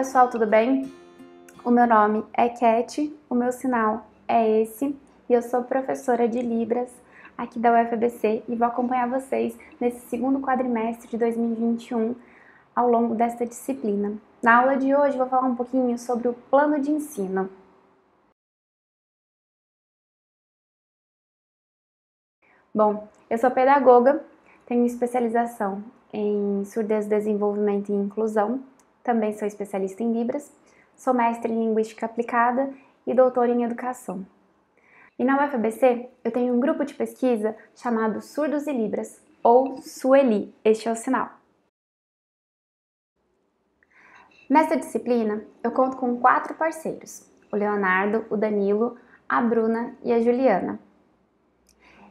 pessoal, tudo bem? O meu nome é Cat, o meu sinal é esse e eu sou professora de Libras aqui da UFABC e vou acompanhar vocês nesse segundo quadrimestre de 2021 ao longo desta disciplina. Na aula de hoje vou falar um pouquinho sobre o plano de ensino. Bom, eu sou pedagoga, tenho especialização em surdez, desenvolvimento e inclusão, também sou especialista em Libras, sou mestre em Linguística Aplicada e doutora em Educação. E na UFABC eu tenho um grupo de pesquisa chamado Surdos e Libras, ou SUELI, este é o sinal. Nesta disciplina eu conto com 4 parceiros, o Leonardo, o Danilo, a Bruna e a Juliana.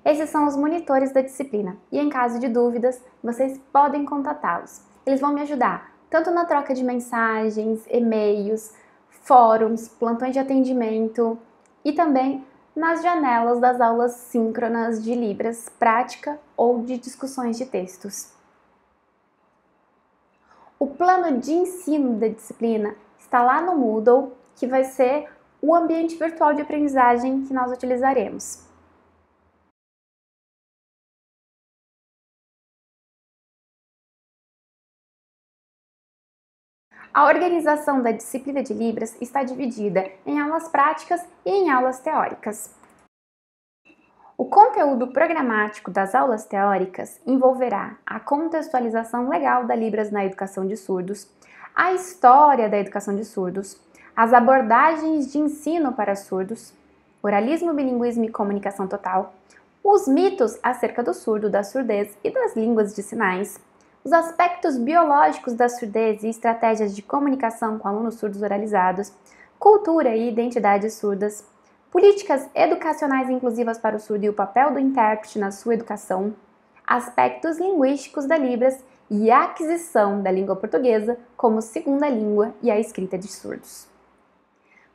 Esses são os monitores da disciplina e em caso de dúvidas, vocês podem contatá-los. Eles vão me ajudar tanto na troca de mensagens, e-mails, fóruns, plantões de atendimento e também nas janelas das aulas síncronas de Libras, prática ou de discussões de textos. O plano de ensino da disciplina está lá no Moodle, que vai ser o ambiente virtual de aprendizagem que nós utilizaremos. A organização da disciplina de Libras está dividida em aulas práticas e em aulas teóricas. O conteúdo programático das aulas teóricas envolverá a contextualização legal da Libras na educação de surdos, a história da educação de surdos, as abordagens de ensino para surdos, oralismo, bilinguismo e comunicação total, os mitos acerca do surdo, da surdez e das línguas de sinais, os aspectos biológicos da surdez e estratégias de comunicação com alunos surdos oralizados, cultura e identidades surdas, políticas educacionais inclusivas para o surdo e o papel do intérprete na sua educação, aspectos linguísticos da Libras e a aquisição da língua portuguesa como segunda língua e a escrita de surdos.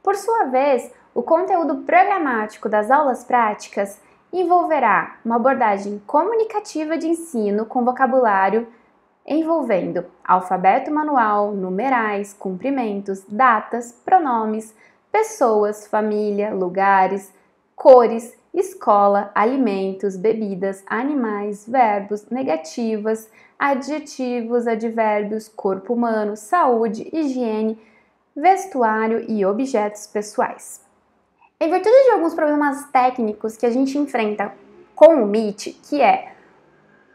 Por sua vez, o conteúdo programático das aulas práticas envolverá uma abordagem comunicativa de ensino com vocabulário envolvendo alfabeto manual, numerais, cumprimentos, datas, pronomes, pessoas, família, lugares, cores, escola, alimentos, bebidas, animais, verbos, negativas, adjetivos, advérbios, corpo humano, saúde, higiene, vestuário e objetos pessoais. Em virtude de alguns problemas técnicos que a gente enfrenta com o Meet, que é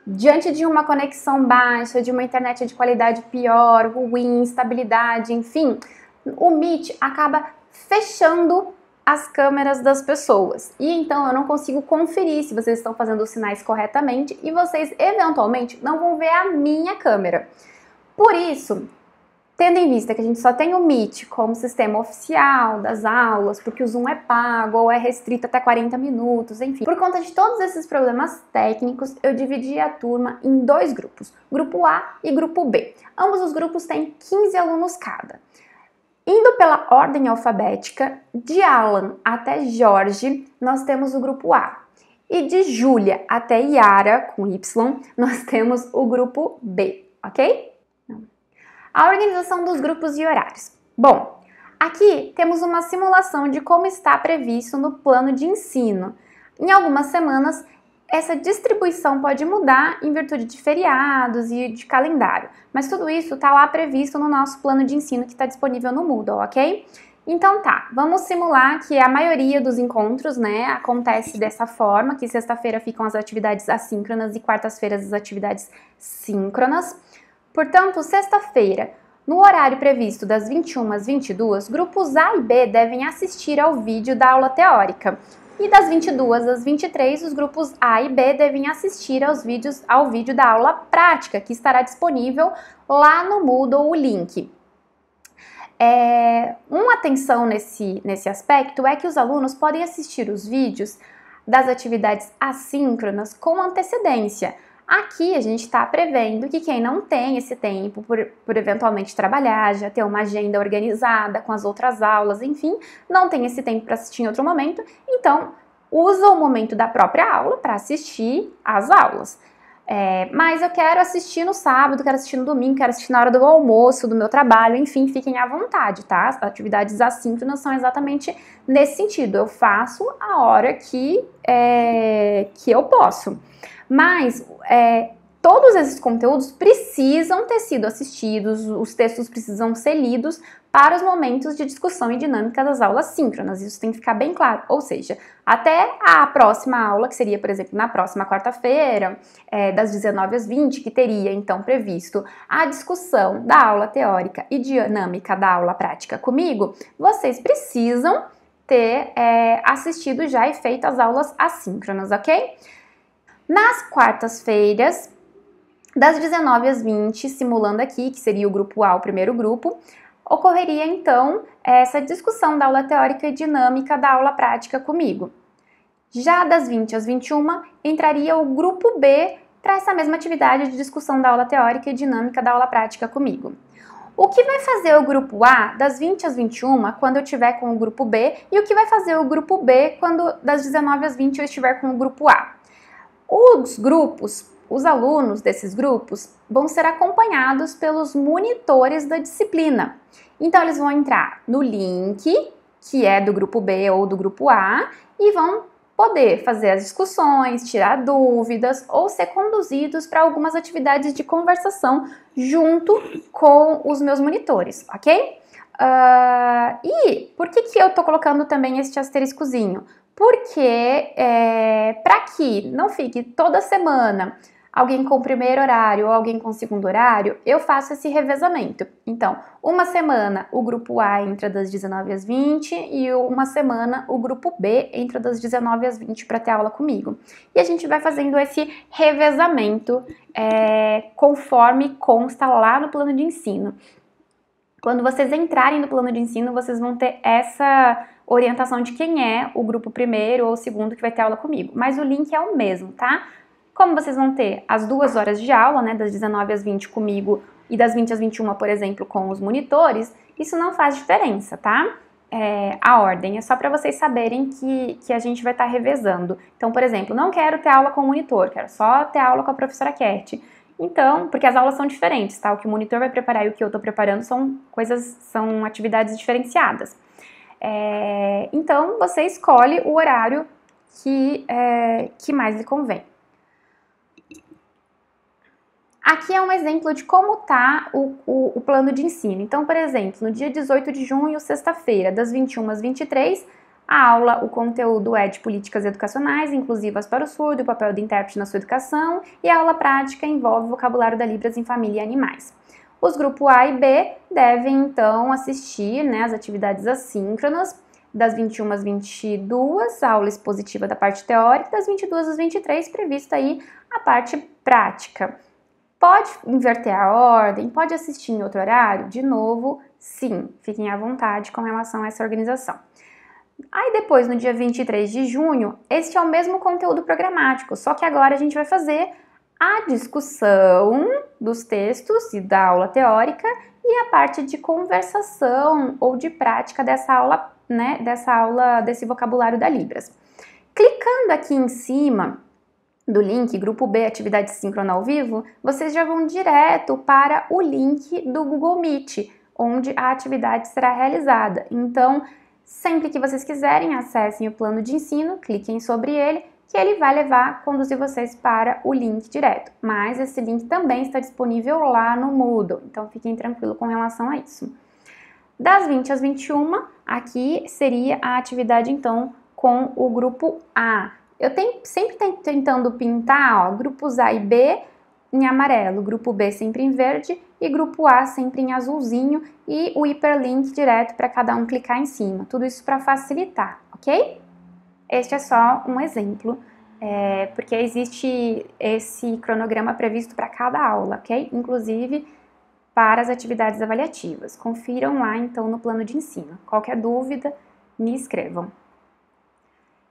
diante de uma conexão baixa, de uma internet de qualidade pior, ruim, instabilidade, enfim, o Meet acaba fechando as câmeras das pessoas. E então eu não consigo conferir se vocês estão fazendo os sinais corretamente e vocês eventualmente não vão ver a minha câmera. Por isso, tendo em vista que a gente só tem o Meet como sistema oficial das aulas, porque o Zoom é pago ou é restrito até 40 minutos, enfim. Por conta de todos esses problemas técnicos, eu dividi a turma em 2 grupos, grupo A e grupo B. Ambos os grupos têm 15 alunos cada. Indo pela ordem alfabética, de Alan até Jorge, nós temos o grupo A. E de Júlia até Yara, com Y, nós temos o grupo B, ok? A organização dos grupos e horários. Bom, aqui temos uma simulação de como está previsto no plano de ensino. Em algumas semanas, essa distribuição pode mudar em virtude de feriados e de calendário, mas tudo isso está lá previsto no nosso plano de ensino que está disponível no Moodle, ok? Então tá, vamos simular que a maioria dos encontros, acontece dessa forma, que sexta-feira ficam as atividades assíncronas e quartas-feiras as atividades síncronas. Portanto, sexta-feira, no horário previsto das 21 às 22, grupos A e B devem assistir ao vídeo da aula teórica. E das 22 às 23, os grupos A e B devem assistir ao vídeo da aula prática, que estará disponível lá no Moodle, o link. Uma atenção nesse aspecto é que os alunos podem assistir os vídeos das atividades assíncronas com antecedência. Aqui a gente está prevendo que quem não tem esse tempo por eventualmente trabalhar, já ter uma agenda organizada com as outras aulas, enfim, não tem esse tempo para assistir em outro momento, então usa o momento da própria aula para assistir às aulas. Mas eu quero assistir no sábado, quero assistir no domingo, quero assistir na hora do almoço, do meu trabalho, enfim, fiquem à vontade, tá? As atividades assíncronas são exatamente nesse sentido, eu faço a hora que eu posso. Mas todos esses conteúdos precisam ter sido assistidos, os textos precisam ser lidos para os momentos de discussão e dinâmica das aulas síncronas. Isso tem que ficar bem claro. Ou seja, até a próxima aula, que seria, por exemplo, na próxima quarta-feira, das 19 às 20, que teria, então, previsto a discussão da aula teórica e dinâmica da aula prática comigo, vocês precisam ter assistido já e feito as aulas assíncronas, ok? Nas quartas-feiras, das 19 às 20, simulando aqui, que seria o grupo A, o primeiro grupo, ocorreria então essa discussão da aula teórica e dinâmica da aula prática comigo. Já das 20 às 21, entraria o grupo B para essa mesma atividade de discussão da aula teórica e dinâmica da aula prática comigo. O que vai fazer o grupo A das 20 às 21 quando eu estiver com o grupo B e o que vai fazer o grupo B quando das 19 às 20 eu estiver com o grupo A? Os alunos desses grupos vão ser acompanhados pelos monitores da disciplina. Então, eles vão entrar no link, que é do grupo B ou do grupo A, e vão poder fazer as discussões, tirar dúvidas ou ser conduzidos para algumas atividades de conversação junto com os meus monitores, ok? E por que eu tô colocando também este asteriscozinho? Porque para que não fique toda semana alguém com o primeiro horário ou alguém com o segundo horário, eu faço esse revezamento. Então, uma semana o grupo A entra das 19 às 20 e uma semana o grupo B entra das 19 às 20 para ter aula comigo. E a gente vai fazendo esse revezamento conforme consta lá no plano de ensino. Quando vocês entrarem no plano de ensino, vocês vão ter essa orientação de quem é o grupo primeiro ou segundo que vai ter aula comigo. Mas o link é o mesmo, tá? Como vocês vão ter as 2 horas de aula, né, das 19 às 20 comigo e das 20 às 21, por exemplo, com os monitores, isso não faz diferença, tá? A ordem é só para vocês saberem que a gente vai estar revezando. Então, por exemplo, não quero ter aula com o monitor, quero só ter aula com a professora Cat. Então, porque as aulas são diferentes, tá? O que o monitor vai preparar e o que eu tô preparando são atividades diferenciadas. Então, você escolhe o horário que mais lhe convém. Aqui é um exemplo de como está o plano de ensino. Então, por exemplo, no dia 18 de junho, sexta-feira, das 21 às 23, a aula, o conteúdo é de políticas educacionais, inclusivas para o surdo, o papel do intérprete na sua educação, e a aula prática envolve o vocabulário da Libras em família e animais. Os grupos A e B devem, então, assistir, né, as atividades assíncronas, das 21 às 22, a aula expositiva da parte teórica, das 22 às 23, prevista aí a parte prática. Pode inverter a ordem, pode assistir em outro horário? De novo, sim, fiquem à vontade com relação a essa organização. Aí depois, no dia 23 de junho, este é o mesmo conteúdo programático, só que agora a gente vai fazer a discussão dos textos e da aula teórica e a parte de conversação ou de prática dessa aula, né, desse vocabulário da Libras. Clicando aqui em cima do link Grupo B, Atividade Síncrona ao Vivo, vocês já vão direto para o link do Google Meet, onde a atividade será realizada. Então, sempre que vocês quiserem, acessem o plano de ensino, cliquem sobre ele, que ele vai conduzir vocês para o link direto. Mas esse link também está disponível lá no Moodle, então fiquem tranquilos com relação a isso. Das 20 às 21, aqui seria a atividade, então, com o grupo A. Eu sempre tentando pintar, grupos A e B em amarelo, grupo B sempre em verde e grupo A sempre em azulzinho e o hiperlink direto para cada um clicar em cima. Tudo isso para facilitar, ok? Este é só um exemplo, porque existe esse cronograma previsto para cada aula, ok? Inclusive para as atividades avaliativas. Confiram lá, então, no plano de ensino. Qualquer dúvida, me escrevam.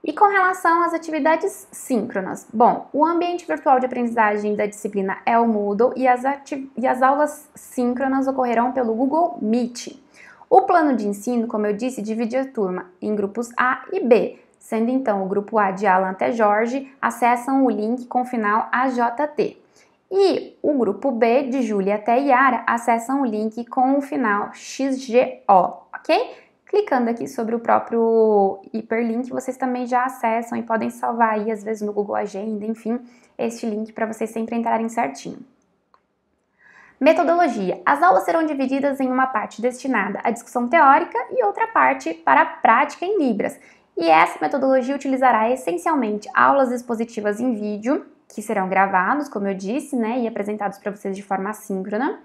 E com relação às atividades síncronas, bom, o ambiente virtual de aprendizagem da disciplina é o Moodle e as aulas síncronas ocorrerão pelo Google Meet. O plano de ensino, como eu disse, divide a turma em grupos A e B, sendo então o grupo A de Alan até Jorge, acessam o link com final AJT. E o grupo B, de Júlia até Yara, acessam o link com o final XGO, ok? Clicando aqui sobre o próprio hiperlink, vocês também já acessam e podem salvar aí, às vezes no Google Agenda, enfim, este link para vocês sempre entrarem certinho. Metodologia. As aulas serão divididas em uma parte destinada à discussão teórica e outra parte para a prática em Libras. E essa metodologia utilizará essencialmente aulas expositivas em vídeo, que serão gravados, como eu disse, né, e apresentados para vocês de forma assíncrona.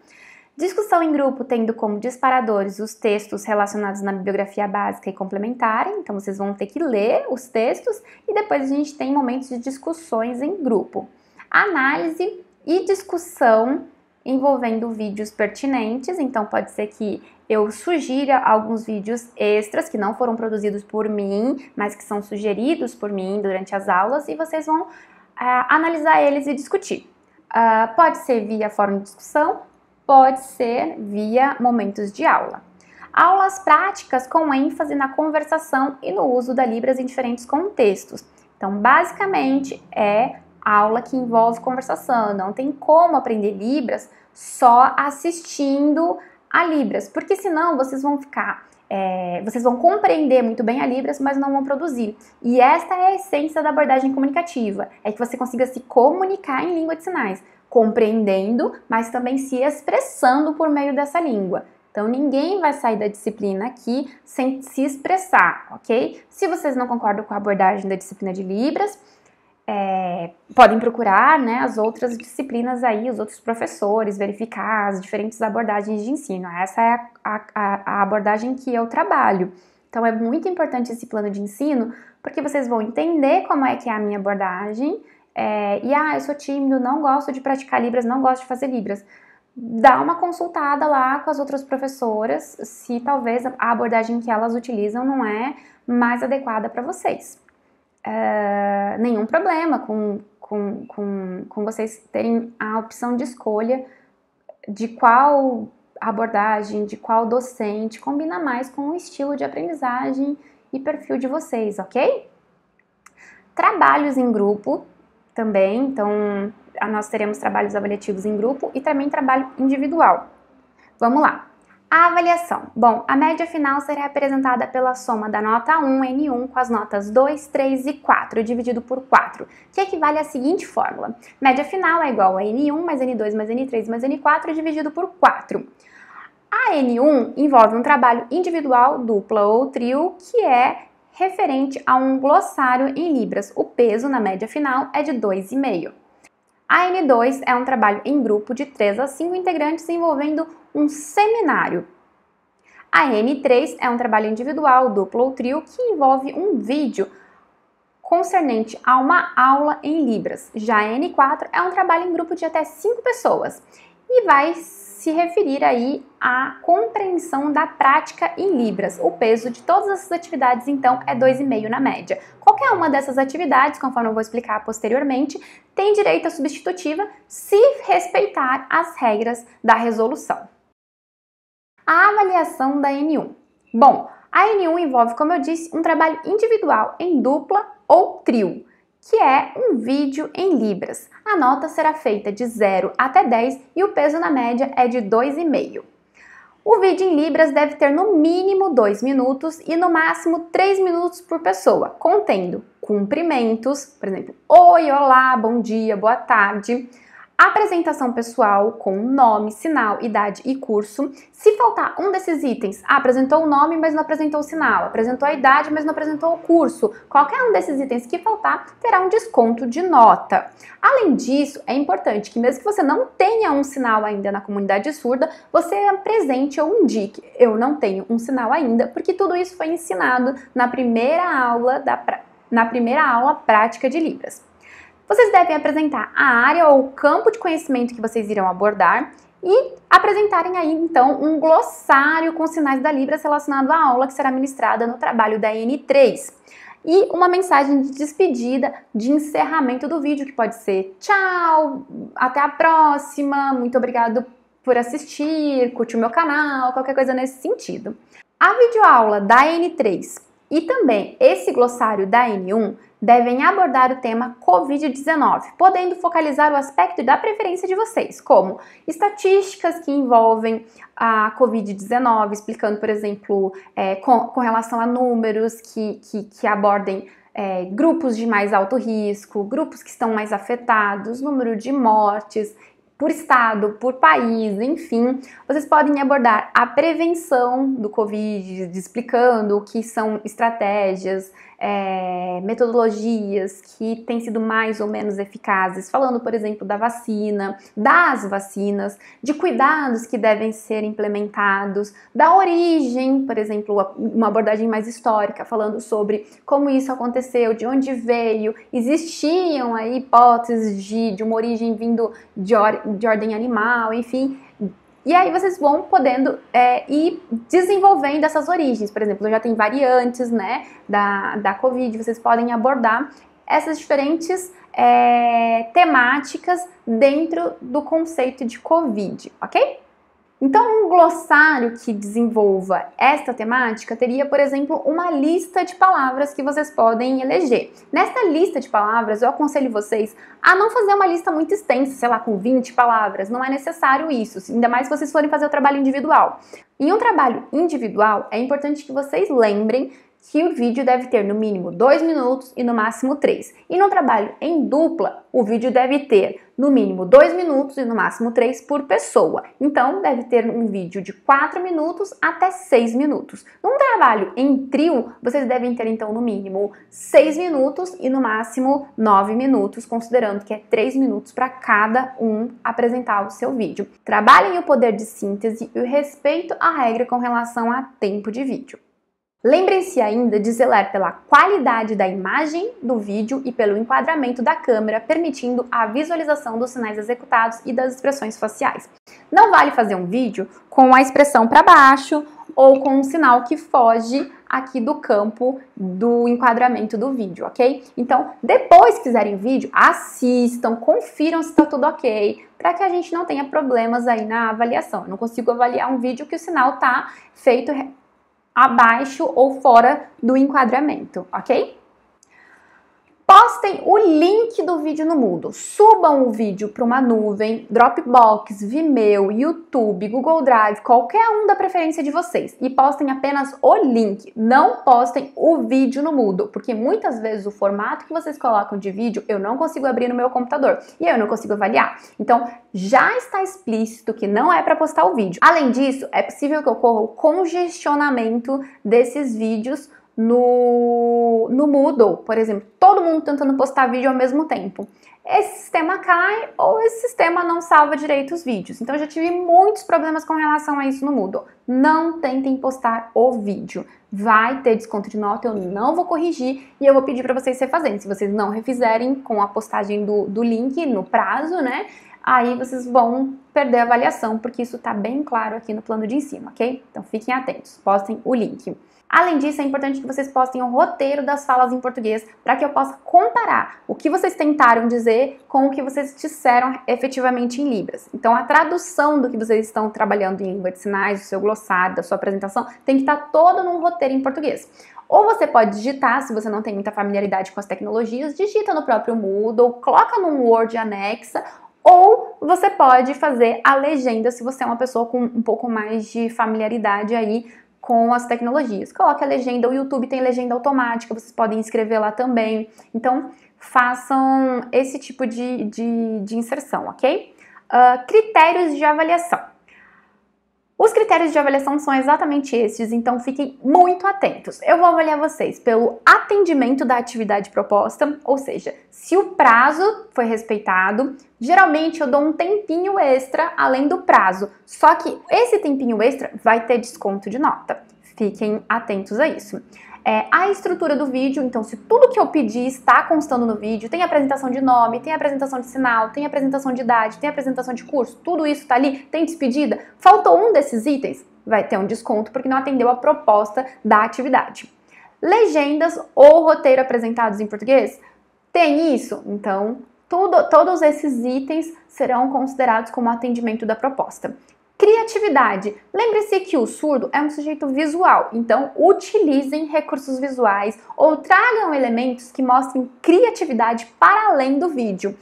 Discussão em grupo, tendo como disparadores os textos relacionados na bibliografia básica e complementar, então vocês vão ter que ler os textos e depois a gente tem momentos de discussões em grupo. Análise e discussão envolvendo vídeos pertinentes, então pode ser que eu sugira alguns vídeos extras que não foram produzidos por mim, mas que são sugeridos por mim durante as aulas e vocês vão analisar eles e discutir. Pode ser via fórum de discussão, pode ser via momentos de aula. Aulas práticas com ênfase na conversação e no uso da Libras em diferentes contextos. Então, basicamente, é aula que envolve conversação. Não tem como aprender Libras só assistindo a Libras, porque senão vocês vão vocês vão compreender muito bem a Libras, mas não vão produzir. E esta é a essência da abordagem comunicativa, é que você consiga se comunicar em língua de sinais, compreendendo, mas também se expressando por meio dessa língua. Então, ninguém vai sair da disciplina aqui sem se expressar, ok? Se vocês não concordam com a abordagem da disciplina de Libras, podem procurar, né, as outras disciplinas aí, os outros professores, verificar as diferentes abordagens de ensino. Essa é a abordagem que eu trabalho. Então, é muito importante esse plano de ensino, porque vocês vão entender como é que é a minha abordagem, eu sou tímido, não gosto de praticar Libras, não gosto de fazer Libras. Dá uma consultada lá com as outras professoras, se talvez a abordagem que elas utilizam não é mais adequada para vocês. Nenhum problema com vocês terem a opção de escolha de qual abordagem, de qual docente combina mais com o estilo de aprendizagem e perfil de vocês, ok? Trabalhos em grupo também, então nós teremos trabalhos avaliativos em grupo e também trabalho individual. Vamos lá. A avaliação. Bom, a média final será apresentada pela soma da nota 1, N1, com as notas 2, 3 e 4, dividido por 4, que equivale à seguinte fórmula. Média final é igual a N1 mais N2 mais N3 mais N4, dividido por 4. A N1 envolve um trabalho individual, dupla ou trio, que é referente a um glossário em Libras. O peso na média final é de 2,5. A N2 é um trabalho em grupo de 3 a 5 integrantes envolvendo um seminário. A N3 é um trabalho individual, duplo ou trio que envolve um vídeo concernente a uma aula em Libras. Já a N4 é um trabalho em grupo de até 5 pessoas e vai se referir aí à compreensão da prática em Libras. O peso de todas essas atividades, então, é 2,5 na média. Qualquer uma dessas atividades, conforme eu vou explicar posteriormente, tem direito à substitutiva se respeitar as regras da resolução. A avaliação da N1. Bom, a N1 envolve, como eu disse, um trabalho individual em dupla ou trio, que é um vídeo em Libras. A nota será feita de 0 até 10 e o peso na média é de 2,5. O vídeo em Libras deve ter no mínimo 2 minutos e no máximo 3 minutos por pessoa, contendo cumprimentos, por exemplo, oi, olá, bom dia, boa tarde, apresentação pessoal com nome, sinal, idade e curso. Se faltar um desses itens, apresentou o nome, mas não apresentou o sinal, apresentou a idade, mas não apresentou o curso, qualquer um desses itens que faltar terá um desconto de nota. Além disso, é importante que mesmo que você não tenha um sinal ainda na comunidade surda, você apresente ou indique, eu não tenho um sinal ainda, porque tudo isso foi ensinado na primeira aula prática de Libras. Vocês devem apresentar a área ou o campo de conhecimento que vocês irão abordar e apresentarem aí, então, um glossário com sinais da Libras relacionado à aula que será ministrada no trabalho da N3. E uma mensagem de despedida, de encerramento do vídeo, que pode ser tchau, até a próxima, muito obrigado por assistir, curte o meu canal, qualquer coisa nesse sentido. A videoaula da N3 E também, esse glossário da N1 devem abordar o tema Covid-19, podendo focalizar o aspecto da preferência de vocês, como estatísticas que envolvem a Covid-19, explicando, por exemplo, com relação a números que abordem grupos de mais alto risco, grupos que estão mais afetados, número de mortes, por estado, por país, enfim, vocês podem abordar a prevenção do Covid, explicando o que são estratégias, metodologias que têm sido mais ou menos eficazes, falando, por exemplo, da vacina, das vacinas, de cuidados que devem ser implementados, da origem, por exemplo, uma abordagem mais histórica, falando sobre como isso aconteceu, de onde veio, existiam aí hipóteses de uma origem vindo de ordem animal, enfim. E aí vocês vão podendo ir desenvolvendo essas origens. Por exemplo, já tem variantes, né, da Covid, vocês podem abordar essas diferentes temáticas dentro do conceito de Covid, ok? Então, um glossário que desenvolva esta temática teria, por exemplo, uma lista de palavras que vocês podem eleger. Nesta lista de palavras, eu aconselho vocês a não fazer uma lista muito extensa, sei lá, com 20 palavras. Não é necessário isso, ainda mais se vocês forem fazer o trabalho individual. Em um trabalho individual, é importante que vocês lembrem que o vídeo deve ter no mínimo 2 minutos e no máximo 3. E no trabalho em dupla, o vídeo deve ter no mínimo 2 minutos e no máximo 3 por pessoa. Então, deve ter um vídeo de 4 minutos até 6 minutos. Num trabalho em trio, vocês devem ter então no mínimo 6 minutos e no máximo 9 minutos, considerando que é 3 minutos para cada um apresentar o seu vídeo. Trabalhem o poder de síntese e o respeito à regra com relação a tempo de vídeo. Lembrem-se ainda de zelar pela qualidade da imagem do vídeo e pelo enquadramento da câmera, permitindo a visualização dos sinais executados e das expressões faciais. Não vale fazer um vídeo com a expressão para baixo ou com um sinal que foge aqui do campo do enquadramento do vídeo, ok? Então, depois que fizerem o vídeo, assistam, confiram se está tudo ok, para que a gente não tenha problemas aí na avaliação. Eu não consigo avaliar um vídeo que o sinal está feito abaixo ou fora do enquadramento, ok? Postem o link do vídeo no Moodle. Subam o vídeo para uma nuvem, Dropbox, Vimeo, YouTube, Google Drive, qualquer um da preferência de vocês. E postem apenas o link. Não postem o vídeo no Moodle, porque muitas vezes o formato que vocês colocam de vídeo eu não consigo abrir no meu computador e eu não consigo avaliar. Então, já está explícito que não é para postar o vídeo. Além disso, é possível que ocorra o congestionamento desses vídeos no Moodle, por exemplo, todo mundo tentando postar vídeo ao mesmo tempo. Esse sistema cai ou esse sistema não salva direito os vídeos. Então eu já tive muitos problemas com relação a isso no Moodle. Não tentem postar o vídeo. Vai ter desconto de nota, eu não vou corrigir e eu vou pedir para vocês refazerem. Se vocês não refizerem com a postagem do link no prazo, né? Aí vocês vão perder a avaliação, porque isso está bem claro aqui no plano de ensino, ok? Então fiquem atentos, postem o link. Além disso, é importante que vocês postem o roteiro das falas em português para que eu possa comparar o que vocês tentaram dizer com o que vocês disseram efetivamente em Libras. Então, a tradução do que vocês estão trabalhando em língua de sinais, do seu glossário, da sua apresentação, tem que estar todo num roteiro em português. Ou você pode digitar, se você não tem muita familiaridade com as tecnologias, digita no próprio Moodle, coloca num Word anexa, ou você pode fazer a legenda se você é uma pessoa com um pouco mais de familiaridade aí com as tecnologias. Coloque a legenda, o YouTube tem legenda automática, vocês podem escrever lá também. Então, façam esse tipo de inserção, ok? Critérios de avaliação. Os critérios de avaliação são exatamente esses, então fiquem muito atentos. Eu vou avaliar vocês pelo atendimento da atividade proposta, ou seja, se o prazo foi respeitado. Geralmente eu dou um tempinho extra além do prazo, só que esse tempinho extra vai ter desconto de nota. Fiquem atentos a isso. A estrutura do vídeo, então se tudo que eu pedi está constando no vídeo, tem apresentação de nome, tem apresentação de sinal, tem apresentação de idade, tem apresentação de curso, tudo isso está ali, tem despedida, faltou um desses itens, vai ter um desconto porque não atendeu a proposta da atividade. Legendas ou roteiro apresentados em português, tem isso? Então, todos esses itens serão considerados como atendimento da proposta. Criatividade. Lembre-se que o surdo é um sujeito visual, então utilizem recursos visuais ou tragam elementos que mostrem criatividade para além do vídeo.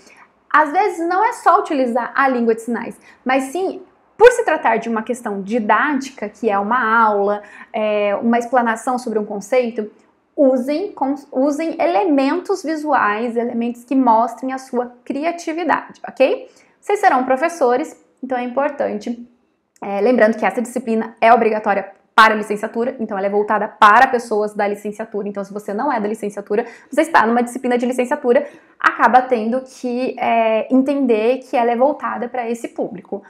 Às vezes não é só utilizar a língua de sinais, mas sim, por se tratar de uma questão didática, que é uma aula, uma explanação sobre um conceito, usem elementos visuais, elementos que mostrem a sua criatividade, ok? Vocês serão professores, então é importante. Lembrando que essa disciplina é obrigatória para a licenciatura, então ela é voltada para pessoas da licenciatura. Então, se você não é da licenciatura, você está numa disciplina de licenciatura, acaba tendo que entender que ela é voltada para esse público.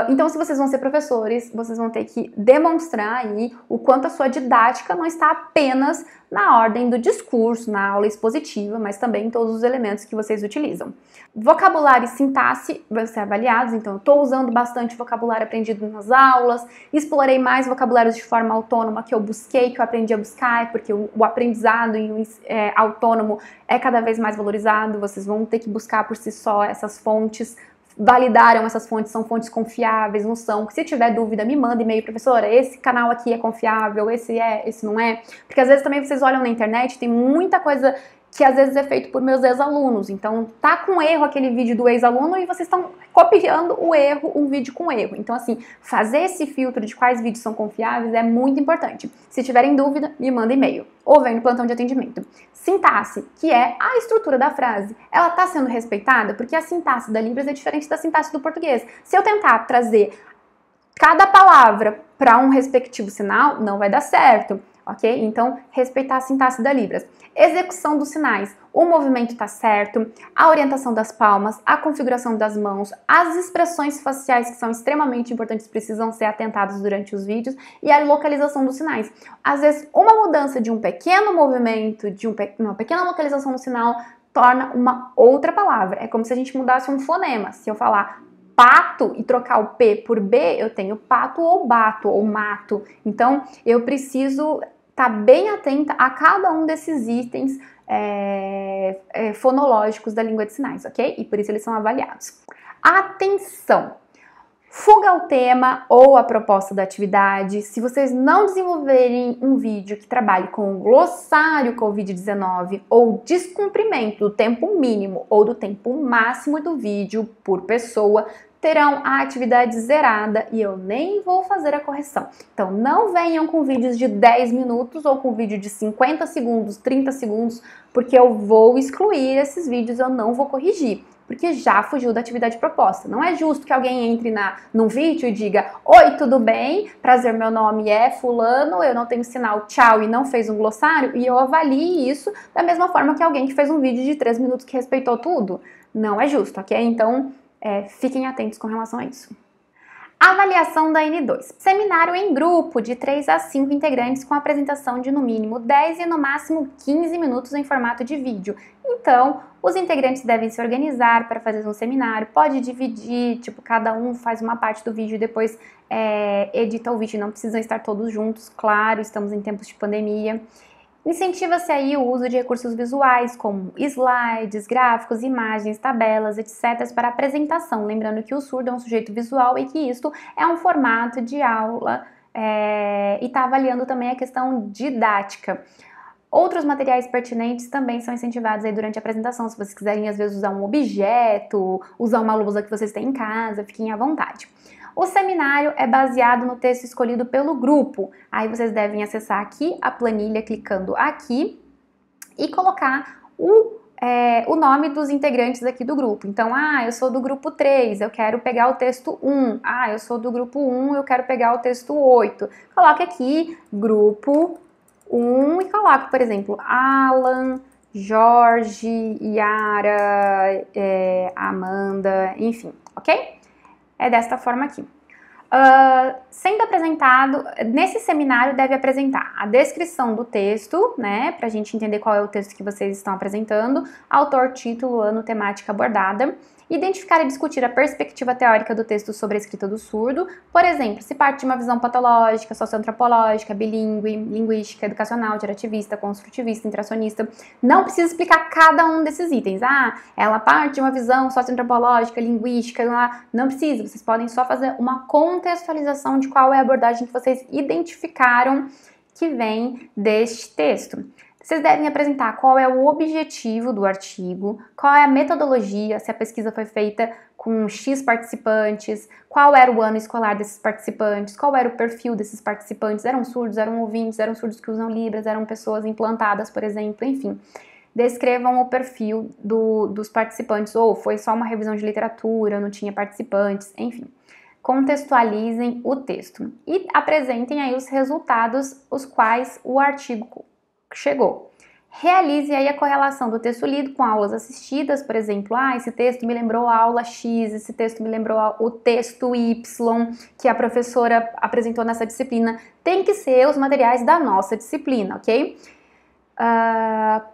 Então, se vocês vão ser professores, vocês vão ter que demonstrar aí o quanto a sua didática não está apenas na ordem do discurso, na aula expositiva, mas também em todos os elementos que vocês utilizam. Vocabulário e sintaxe vão ser avaliados, então eu estou usando bastante vocabulário aprendido nas aulas, explorei mais vocabulários de forma autônoma que eu busquei, que eu aprendi a buscar, porque o aprendizado autônomo é cada vez mais valorizado, vocês vão ter que buscar por si só essas fontes, validaram essas fontes, são fontes confiáveis, não são. Se tiver dúvida, me manda e-mail, professora, esse canal aqui é confiável, esse não é. Porque às vezes também vocês olham na internet, tem muita coisa que às vezes é feito por meus ex-alunos. Então, tá com erro aquele vídeo do ex-aluno e vocês estão copiando o erro, um vídeo com erro. Então, assim, fazer esse filtro de quais vídeos são confiáveis é muito importante. Se tiverem dúvida, me manda e-mail ou vem no plantão de atendimento. Sintaxe, que é a estrutura da frase. Ela está sendo respeitada porque a sintaxe da Libras é diferente da sintaxe do português. Se eu tentar trazer cada palavra para um respectivo sinal, não vai dar certo, ok? Então, respeitar a sintaxe da Libras. Execução dos sinais, o movimento está certo, a orientação das palmas, a configuração das mãos, as expressões faciais que são extremamente importantes, precisam ser atentadas durante os vídeos e a localização dos sinais. Às vezes, uma mudança de um pequeno movimento, de uma pequena localização no sinal, torna uma outra palavra. É como se a gente mudasse um fonema. Se eu falar pato e trocar o P por B, eu tenho pato ou bato ou mato. Então, eu preciso estar bem atenta a cada um desses itens fonológicos da língua de sinais, ok? E por isso eles são avaliados. Atenção! Fuga ao tema ou a proposta da atividade. Se vocês não desenvolverem um vídeo que trabalhe com o glossário Covid-19 ou descumprimento do tempo mínimo ou do tempo máximo do vídeo por pessoa, terão a atividade zerada e eu nem vou fazer a correção. Então não venham com vídeos de 10 minutos ou com vídeo de 50 segundos, 30 segundos, porque eu vou excluir esses vídeos, eu não vou corrigir, porque já fugiu da atividade proposta. Não é justo que alguém entre num vídeo e diga: oi, tudo bem? Prazer, meu nome é fulano, eu não tenho sinal tchau e não fez um glossário, e eu avalie isso da mesma forma que alguém que fez um vídeo de 3 minutos que respeitou tudo. Não é justo, ok? Então, fiquem atentos com relação a isso. Avaliação da N2. Seminário em grupo de 3 a 5 integrantes com apresentação de no mínimo 10 e no máximo 15 minutos em formato de vídeo. Então, os integrantes devem se organizar para fazer um seminário, pode dividir, tipo, cada um faz uma parte do vídeo e depois edita o vídeo, não precisam estar todos juntos, claro, estamos em tempos de pandemia. Incentiva-se aí o uso de recursos visuais, como slides, gráficos, imagens, tabelas, etc. para apresentação, lembrando que o surdo é um sujeito visual e que isto é um formato de aula e está avaliando também a questão didática. Outros materiais pertinentes também são incentivados aí durante a apresentação, se vocês quiserem às vezes usar um objeto, usar uma lousa que vocês têm em casa, fiquem à vontade. O seminário é baseado no texto escolhido pelo grupo. Aí vocês devem acessar aqui a planilha clicando aqui e colocar o nome dos integrantes aqui do grupo. Então, eu sou do grupo 3, eu quero pegar o texto 1. Eu sou do grupo 1, eu quero pegar o texto 8. Coloque aqui grupo 1 e coloque, por exemplo, Alan, Jorge, Yara, Amanda, enfim, ok? É desta forma aqui. Sendo apresentado, nesse seminário deve apresentar a descrição do texto, né, para a gente entender qual é o texto que vocês estão apresentando, autor, título, ano, temática abordada, identificar e discutir a perspectiva teórica do texto sobre a escrita do surdo, por exemplo, se parte de uma visão patológica, socioantropológica, bilíngue, linguística, educacional, gerativista, construtivista, interacionista. Não precisa explicar cada um desses itens. Ela parte de uma visão socioantropológica, linguística, não precisa, vocês podem só fazer uma contextualização de qual é a abordagem que vocês identificaram que vem deste texto. Vocês devem apresentar qual é o objetivo do artigo, qual é a metodologia, se a pesquisa foi feita com X participantes, qual era o ano escolar desses participantes, qual era o perfil desses participantes, eram surdos, eram ouvintes, eram surdos que usam Libras, eram pessoas implantadas, por exemplo, enfim. Descrevam o perfil dos participantes, ou foi só uma revisão de literatura, não tinha participantes, enfim. Contextualizem o texto e apresentem aí os resultados os quais o artigo chegou. Realize aí a correlação do texto lido com aulas assistidas, por exemplo, esse texto me lembrou a aula X, esse texto me lembrou o texto Y que a professora apresentou nessa disciplina. Tem que ser os materiais da nossa disciplina, ok?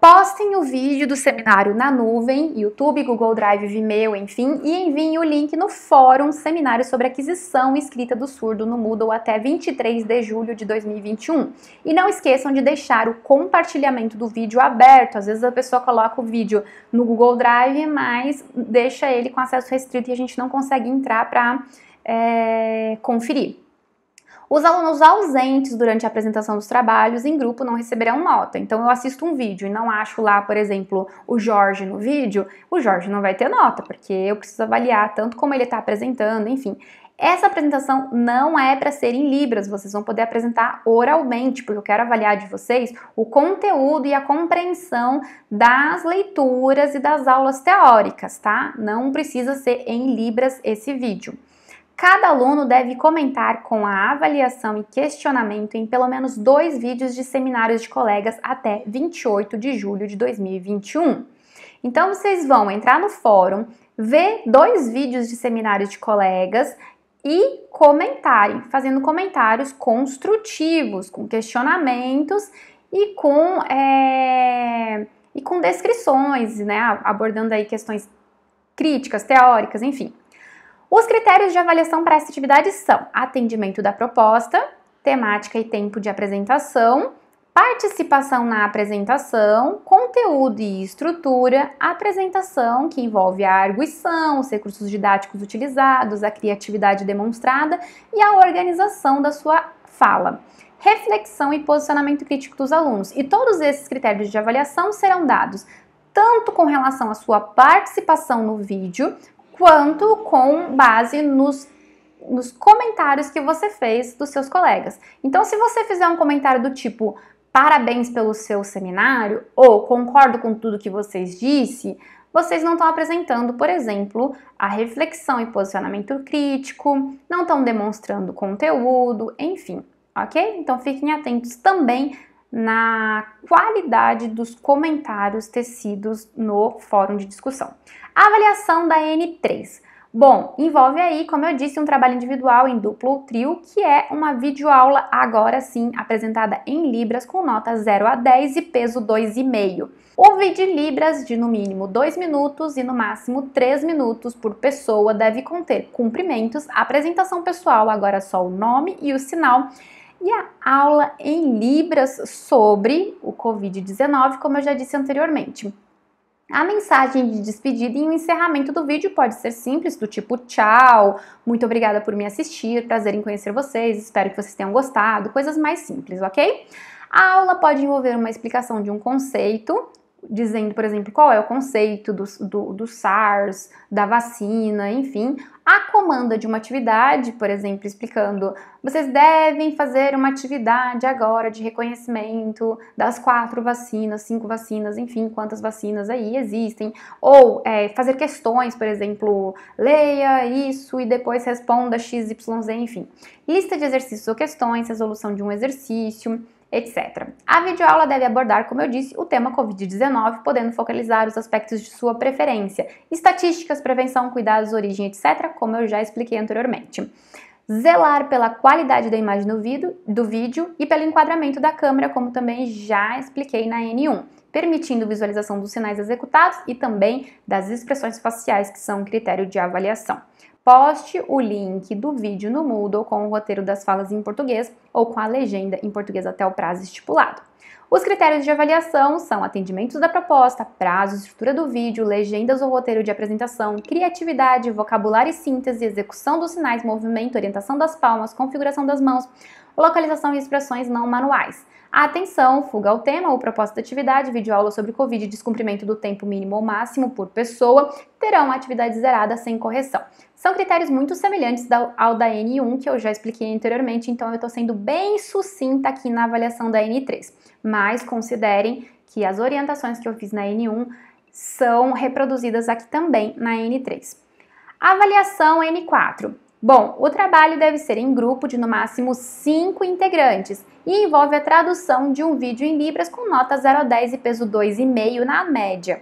Postem o vídeo do seminário na nuvem, YouTube, Google Drive, Vimeo, enfim, e enviem o link no fórum Seminário sobre Aquisição e Escrita do Surdo no Moodle até 23 de julho de 2021. E não esqueçam de deixar o compartilhamento do vídeo aberto. Às vezes a pessoa coloca o vídeo no Google Drive, mas deixa ele com acesso restrito e a gente não consegue entrar para conferir. Os alunos ausentes durante a apresentação dos trabalhos em grupo não receberão nota. Então, eu assisto um vídeo e não acho lá, por exemplo, o Jorge no vídeo, o Jorge não vai ter nota, porque eu preciso avaliar tanto como ele está apresentando, enfim. Essa apresentação não é para ser em Libras, vocês vão poder apresentar oralmente, porque eu quero avaliar de vocês o conteúdo e a compreensão das leituras e das aulas teóricas, tá? Não precisa ser em Libras esse vídeo. Cada aluno deve comentar com a avaliação e questionamento em pelo menos 2 vídeos de seminários de colegas até 28 de julho de 2021. Então, vocês vão entrar no fórum, ver 2 vídeos de seminários de colegas e comentarem, fazendo comentários construtivos, com questionamentos e com descrições, né? Abordando aí questões críticas, teóricas, enfim. Os critérios de avaliação para essa atividade são atendimento da proposta, temática e tempo de apresentação, participação na apresentação, conteúdo e estrutura, apresentação que envolve a arguição, os recursos didáticos utilizados, a criatividade demonstrada e a organização da sua fala, reflexão e posicionamento crítico dos alunos. E todos esses critérios de avaliação serão dados tanto com relação à sua participação no vídeo, quanto com base nos comentários que você fez dos seus colegas. Então, se você fizer um comentário do tipo, parabéns pelo seu seminário, ou concordo com tudo que vocês vocês não estão apresentando, por exemplo, a reflexão e posicionamento crítico, não estão demonstrando conteúdo, enfim, ok? Então, fiquem atentos também na qualidade dos comentários tecidos no fórum de discussão. A avaliação da N3. Bom, envolve aí, como eu disse, um trabalho individual em duplo ou trio, que é uma videoaula, agora sim, apresentada em Libras com nota 0 a 10 e peso 2,5. O vídeo em Libras de no mínimo 2 minutos e no máximo 3 minutos por pessoa deve conter cumprimentos, apresentação pessoal, agora só o nome e o sinal, e a aula em Libras sobre o Covid-19, como eu já disse anteriormente. A mensagem de despedida e o encerramento do vídeo pode ser simples, do tipo tchau, muito obrigada por me assistir, prazer em conhecer vocês, espero que vocês tenham gostado, coisas mais simples, ok? A aula pode envolver uma explicação de um conceito, dizendo, por exemplo, qual é o conceito do SARS, da vacina, enfim. A comanda de uma atividade, por exemplo, explicando, vocês devem fazer uma atividade agora de reconhecimento das 4 vacinas, 5 vacinas, enfim, quantas vacinas aí existem. Ou fazer questões, por exemplo, leia isso e depois responda XYZ, enfim. Lista de exercícios ou questões, resolução de um exercício, etc. A videoaula deve abordar, como eu disse, o tema Covid-19, podendo focalizar os aspectos de sua preferência, estatísticas, prevenção, cuidados, origem, etc., como eu já expliquei anteriormente. Zelar pela qualidade da imagem do vídeo e pelo enquadramento da câmera, como também já expliquei na N1, permitindo visualização dos sinais executados e também das expressões faciais, que são critério de avaliação. Poste o link do vídeo no Moodle com o roteiro das falas em português ou com a legenda em português até o prazo estipulado. Os critérios de avaliação são atendimentos da proposta, prazo, estrutura do vídeo, legendas ou roteiro de apresentação, criatividade, vocabulário e síntese, execução dos sinais, movimento, orientação das palmas, configuração das mãos, localização e expressões não manuais. Atenção, fuga ao tema ou propósito da atividade, videoaula sobre Covid e descumprimento do tempo mínimo ou máximo por pessoa, terão a atividade zerada sem correção. São critérios muito semelhantes ao da N1, que eu já expliquei anteriormente, então eu estou sendo bem sucinta aqui na avaliação da N3. Mas considerem que as orientações que eu fiz na N1 são reproduzidas aqui também na N3. Avaliação N4. Bom, o trabalho deve ser em grupo de no máximo 5 integrantes e envolve a tradução de um vídeo em Libras com nota 0 a 10 e peso 2,5 na média.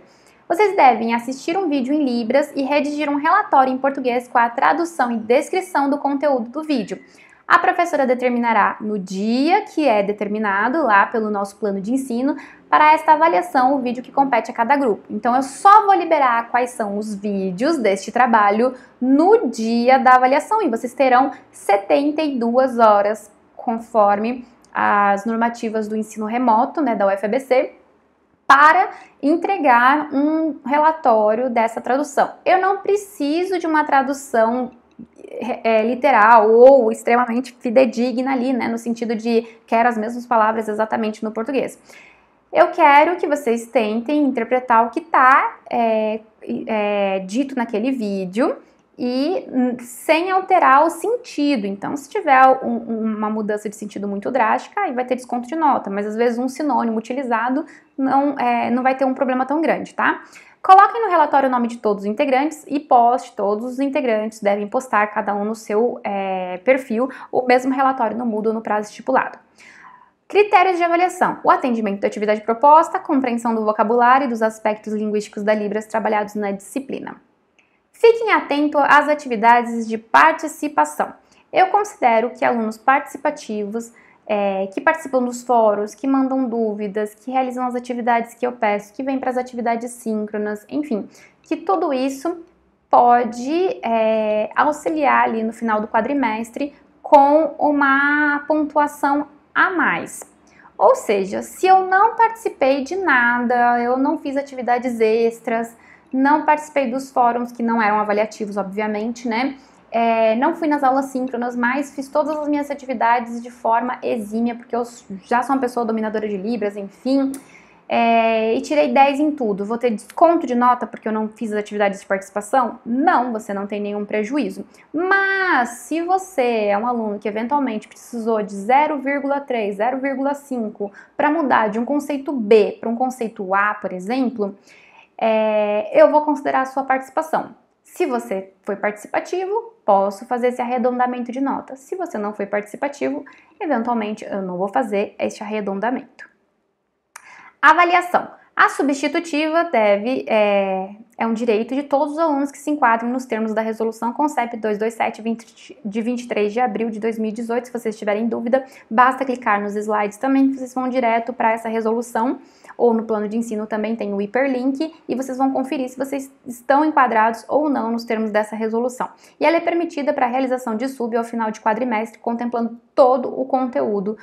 Vocês devem assistir um vídeo em Libras e redigir um relatório em português com a tradução e descrição do conteúdo do vídeo. A professora determinará no dia que é determinado lá pelo nosso plano de ensino para esta avaliação o vídeo que compete a cada grupo. Então eu só vou liberar quais são os vídeos deste trabalho no dia da avaliação e vocês terão 72 horas conforme as normativas do ensino remoto, né, da UFABC, para entregar um relatório dessa tradução. Eu não preciso de uma tradução literal ou extremamente fidedigna ali, né, no sentido de quero as mesmas palavras exatamente no português. Eu quero que vocês tentem interpretar o que está dito naquele vídeo e sem alterar o sentido. Então, se tiver uma mudança de sentido muito drástica, aí vai ter desconto de nota, mas às vezes um sinônimo utilizado não vai ter um problema tão grande, tá? Coloquem no relatório o nome de todos os integrantes e poste, todos os integrantes devem postar, cada um no seu perfil, o mesmo relatório no Moodle no prazo estipulado. Critérios de avaliação: o atendimento da atividade proposta, compreensão do vocabulário e dos aspectos linguísticos da Libras trabalhados na disciplina. Fiquem atentos às atividades de participação. Eu considero que alunos participativos, que participam dos fóruns, que mandam dúvidas, que realizam as atividades que eu peço, que vêm para as atividades síncronas, enfim, que tudo isso pode auxiliar ali no final do quadrimestre com uma pontuação a mais. Ou seja, se eu não participei de nada, eu não fiz atividades extras, não participei dos fóruns que não eram avaliativos, obviamente, né? Não fui nas aulas síncronas, mas fiz todas as minhas atividades de forma exímia, porque eu já sou uma pessoa dominadora de Libras, enfim, e tirei 10 em tudo. Vou ter desconto de nota porque eu não fiz as atividades de participação? Não, você não tem nenhum prejuízo. Mas se você é um aluno que eventualmente precisou de 0,3, 0,5 para mudar de um conceito B para um conceito A, por exemplo, eu vou considerar a sua participação. Se você foi participativo, posso fazer esse arredondamento de nota. Se você não foi participativo, eventualmente eu não vou fazer este arredondamento. Avaliação. A substitutiva é um direito de todos os alunos que se enquadrem nos termos da Resolução CONCEP 227 de 23 de abril de 2018. Se vocês tiverem dúvida, basta clicar nos slides também, que vocês vão direto para essa resolução, ou no plano de ensino também tem o hiperlink, e vocês vão conferir se vocês estão enquadrados ou não nos termos dessa resolução. E ela é permitida para a realização de sub ao final de quadrimestre, contemplando todo o conteúdo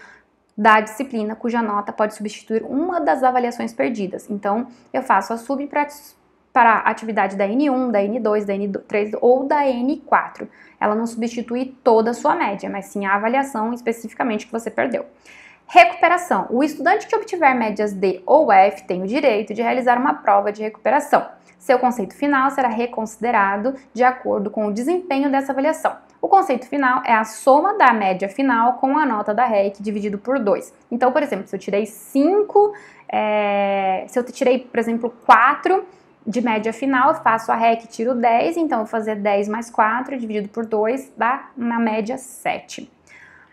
da disciplina, cuja nota pode substituir uma das avaliações perdidas. Então, eu faço a sub para a atividade da N1, da N2, da N3 ou da N4. Ela não substitui toda a sua média, mas sim a avaliação especificamente que você perdeu. Recuperação. O estudante que obtiver médias D ou F tem o direito de realizar uma prova de recuperação. Seu conceito final será reconsiderado de acordo com o desempenho dessa avaliação. O conceito final é a soma da média final com a nota da REC dividido por 2. Então, por exemplo, se eu tirei 5, se eu tirei, por exemplo, 4 de média final, eu faço a REC e tiro 10, então eu vou fazer 10 mais 4 dividido por 2 dá uma média 7.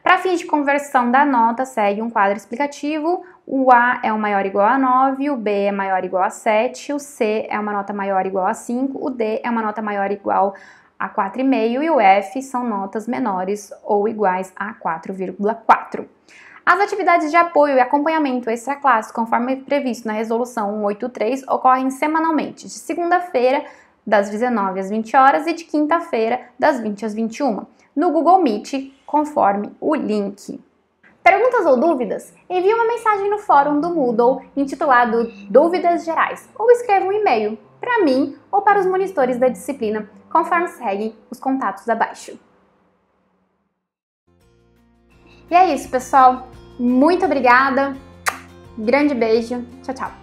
Para fins de conversão da nota, segue um quadro explicativo. O A é o maior ou igual a 9, o B é maior ou igual a 7, o C é uma nota maior ou igual a 5, o D é uma nota maior ou igual a 4,5 e o F são notas menores ou iguais a 4,4. As atividades de apoio e acompanhamento extraclasse, conforme previsto na Resolução 183, ocorrem semanalmente, de segunda-feira das 19 às 20 horas e de quinta-feira, das 20 às 21, no Google Meet, conforme o link. Perguntas ou dúvidas? Envie uma mensagem no fórum do Moodle intitulado Dúvidas Gerais ou escreva um e-mail para mim ou para os monitores da disciplina, conforme seguem os contatos abaixo. E é isso, pessoal. Muito obrigada. Grande beijo. Tchau, tchau.